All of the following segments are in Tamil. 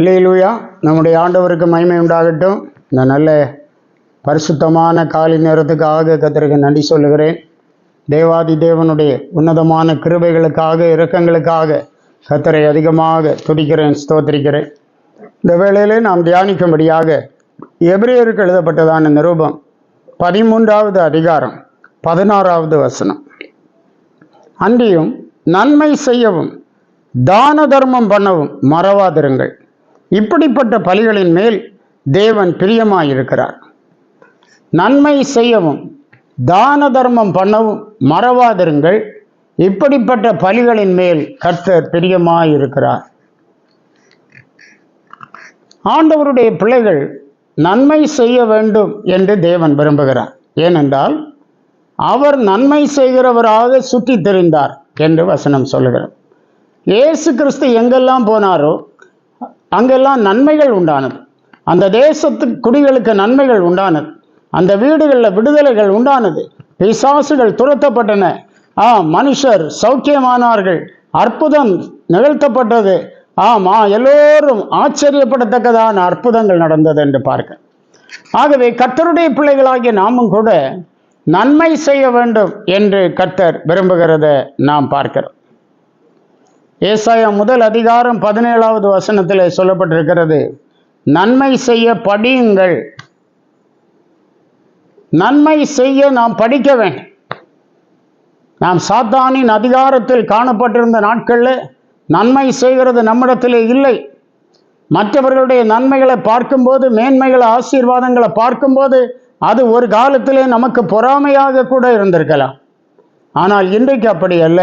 அல்லேலூயா. நம்முடைய ஆண்டவருக்கு மகிமை உண்டாகட்டும். இந்த நல்ல பரிசுத்தமான காலை நேரத்துக்காக கர்த்தருக்கு நன்றி சொல்லுகிறேன். தேவாதி தேவனுடைய உன்னதமான கிருபைகளுக்காக, இரக்கங்களுக்காக கர்த்தரை அதிகமாக துதிக்கிறேன், ஸ்தோத்திரிக்கிறேன். இந்த வேளையிலே நாம் தியானிக்கும்படியாக எபிரேயருக்கு எழுதப்பட்டதான நிருபம் 13வது அதிகாரம் 16வது வசனம். அன்றியும் நன்மை செய்யவும் தான தர்மம் பண்ணவும் மறவாதிருங்கள், இப்படிப்பட்ட பலிகளின் மேல் தேவன் பிரியமாயிருக்கிறார். நன்மை செய்யவும் தான தர்மம் பண்ணவும் மறவாதிருங்கள், இப்படிப்பட்ட பலிகளின் மேல் கர்த்தர் பிரியமாயிருக்கிறார். ஆண்டவருடைய பிள்ளைகள் நன்மை செய்ய வேண்டும் என்று தேவன் விரும்புகிறார். ஏனென்றால் அவர் நன்மை செய்கிறவராக சுற்றி திரிந்தார் என்று வசனம் சொல்லுகிறார். இயேசு கிறிஸ்து எங்கெல்லாம் போனாரோ அங்கெல்லாம் நன்மைகள் உண்டானது. அந்த தேசத்து குடிகளுக்கு நன்மைகள் உண்டானது. அந்த வீடுகளில் விடுதலைகள் உண்டானது. பிசாசுகள் துரத்தப்பட்டன. மனுஷர் சௌக்கியமானார்கள். அற்புதம் நிகழ்த்தப்பட்டது. எல்லோரும் ஆச்சரியப்படத்தக்கதான அற்புதங்கள் நடந்தது என்று பார்க்க. ஆகவே கர்த்தருடைய பிள்ளைகளாகிய நாமும் கூட நன்மை செய்ய வேண்டும் என்று கர்த்தர் விரும்புகிறத நாம் பார்க்கிறோம். ஏசாயா முதல் அதிகாரம் 17வது வசனத்தில் சொல்லப்பட்டிருக்கிறது, நன்மை செய்ய படியுங்கள். நன்மை செய்ய நாம் படிக்க வேண்டும். நாம் சாத்தானின் அதிகாரத்தில் காணப்பட்டிருந்த நாட்களில் நன்மை செய்கிறது நம்மிடத்திலே இல்லை. மற்றவர்களுடைய நன்மைகளை பார்க்கும்போது, மேன்மைகளை, ஆசீர்வாதங்களை பார்க்கும்போது அது ஒரு காலத்திலே நமக்கு பொறாமையாக கூட இருந்திருக்கலாம். ஆனால் இன்றைக்கு அப்படி அல்ல.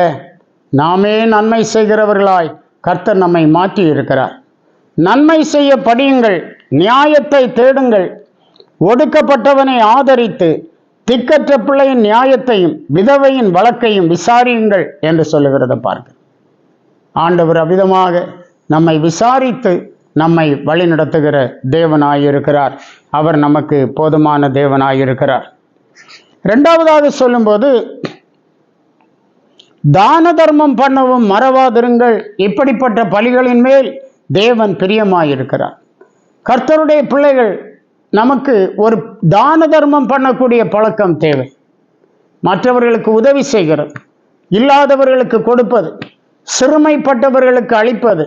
நாமே நன்மை செய்கிறவர்களாய் கர்த்தர் நம்மை மாற்றி இருக்கிறார். நன்மை செய்ய படியுங்கள், நியாயத்தை தேடுங்கள், ஒடுக்கப்பட்டவனை ஆதரித்து திக்கற்ற பிள்ளையின் நியாயத்தையும் விதவையின் வழக்கையும் விசாரியுங்கள் என்று சொல்லுகிறத பார்க்க. ஆண்டவர் அவ்விதமாக நம்மை விசாரித்து நம்மை வழிநடத்துகிற தேவனாயிருக்கிறார். அவர் நமக்கு போதுமான தேவனாயிருக்கிறார். இரண்டாவதாக சொல்லும்போது, தான தர்மம் பண்ணவும் மறவாதிருங்கள், இப்படிப்பட்ட பலிகளின் மேல் தேவன் பிரியமாயிருக்கிறார். கர்த்தருடைய பிள்ளைகள் நமக்கு ஒரு தான தர்மம் பண்ணக்கூடிய பழக்கம் தேவை. மற்றவர்களுக்கு உதவி செய்கிறது, இல்லாதவர்களுக்கு கொடுப்பது, சிறுமைப்பட்டவர்களுக்கு அளிப்பது,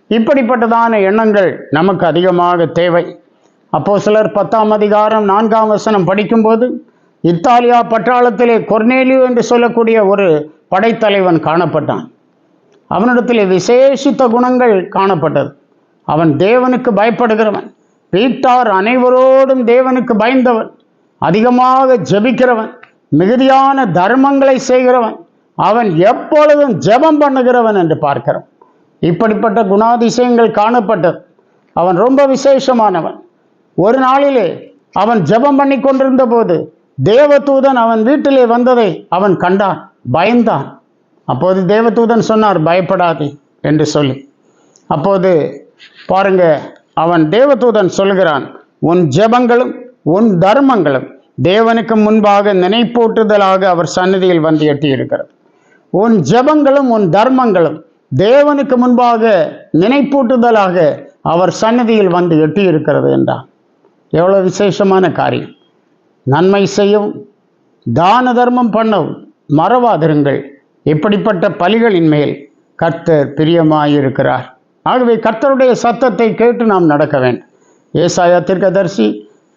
இப்படிப்பட்டதான எண்ணங்கள் நமக்கு அதிகமாக தேவை. அப்போஸ்தலர் 10ஆம் அதிகாரம் 4ஆம் வசனம் படிக்கும்போது, இத்தாலியா பட்டாளத்திலே கொர்நேலியு என்று சொல்லக்கூடிய ஒரு படைத்தலைவன் காணப்பட்டான். அவனிடத்திலே விசேஷித்த குணங்கள் காணப்பட்டது. அவன் தேவனுக்கு பயப்படுகிறவன், வீட்டார் அனைவரோடும் தேவனுக்கு பயந்தவன், அதிகமாக ஜெபிக்கிறவன், மிகுதியான தர்மங்களை செய்கிறவன், அவன் எப்பொழுதும் ஜெபம் பண்ணுகிறவன் என்று பார்க்கிறோம். இப்படிப்பட்ட குணாதிசயங்கள் காணப்பட்டது. அவன் ரொம்ப விசேஷமானவன். ஒரு நாளிலே அவன் ஜெபம் பண்ணி கொண்டிருந்த போது தேவதூதன் அவன் வீட்டிலே வந்ததை அவன் கண்டான், பயந்தான். அப்போது தேவதூதன் சொன்னார், பயப்படாதே என்று சொல்லி. அப்போது பாருங்க, அவன் தேவதூதன் சொல்கிறான், உன் ஜெபங்களும் உன் தர்மங்களும் தேவனுக்கு முன்பாக நினைப்பூட்டுதலாக அவர் சந்நிதியில் வந்து எட்டி இருக்கிறது. உன் ஜெபங்களும் உன் தர்மங்களும் தேவனுக்கு முன்பாக நினைப்பூட்டுதலாக அவர் சந்நிதியில் வந்து எட்டி இருக்கிறது என்றான். எவ்வளவு விசேஷமான காரியம்! நன்மை செய்யவும் தான தர்மம் பண்ணவும் மறவாதிருங்கள், இப்படிப்பட்ட பலிகளின் மேல் கர்த்தர் பிரியமாயிருக்கிறார். ஆகவே கர்த்தருடைய சத்தத்தை கேட்டு நாம் நடக்க வேண்டும். ஏசாயா தீர்க்கதரிசி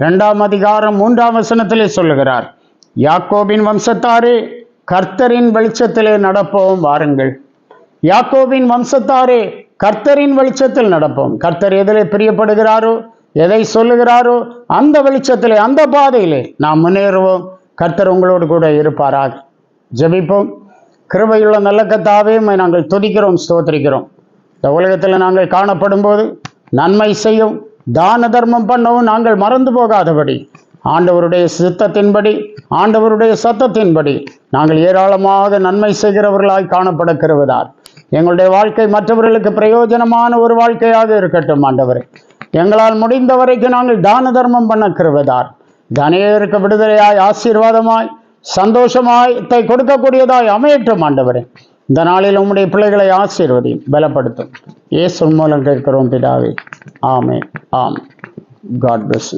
2ஆம் அதிகாரம் 3ஆம் வசனத்திலே சொல்லுகிறார், யாக்கோபின் வம்சத்தாரே, கர்த்தரின் வெளிச்சத்திலே நடப்போம் வாருங்கள். யாக்கோபின் வம்சத்தாரே, கர்த்தரின் வெளிச்சத்தில் நடப்போம். கர்த்தர் எதிலே பிரியப்படுகிறாரோ, எதை சொல்லுகிறாரோ அந்த வெளிச்சத்திலே, அந்த பாதையிலே நாம் முன்னேறுவோம். கர்த்தர் உங்களோடு கூட இருப்பாராக. ஜெபிப்போம். கிருபையுள்ள நல்ல கர்த்தாவே, நாங்கள் துதிக்கிறோம், ஸ்தோத்திரிக்கிறோம். இந்த உலகத்தில் நாங்கள் காணப்படும் போது நன்மை செய்யும் தான தர்மம் பண்ணவும் நாங்கள் மறந்து போகாதபடி ஆண்டவருடைய சித்தத்தின்படி, ஆண்டவருடைய சத்தத்தின்படி நாங்கள் ஏராளமாக நன்மை செய்கிறவர்களாய் காணப்பட கிருபைதார். எங்களுடைய வாழ்க்கை மற்றவர்களுக்கு பிரயோஜனமான ஒரு வாழ்க்கையாக இருக்கட்டும். ஆண்டவரே, எங்களால் முடிந்த வரைக்கும் நாங்கள் தான தர்மம் பண்ண கிருபைதார். அநேகருக்கு விடுதலையாய், ஆசீர்வாதமாய், சந்தோஷமாய் கொடுக்கக்கூடியதாய் அமையட்டும். ஆண்டவரே, இந்த நாளில் உம்முடைய பிள்ளைகளை ஆசீர்வதியும், பலப்படுத்தும். இயேசு மூலம் கேட்கிறோம் பிதாவே. ஆமென். ஆமென். God plus.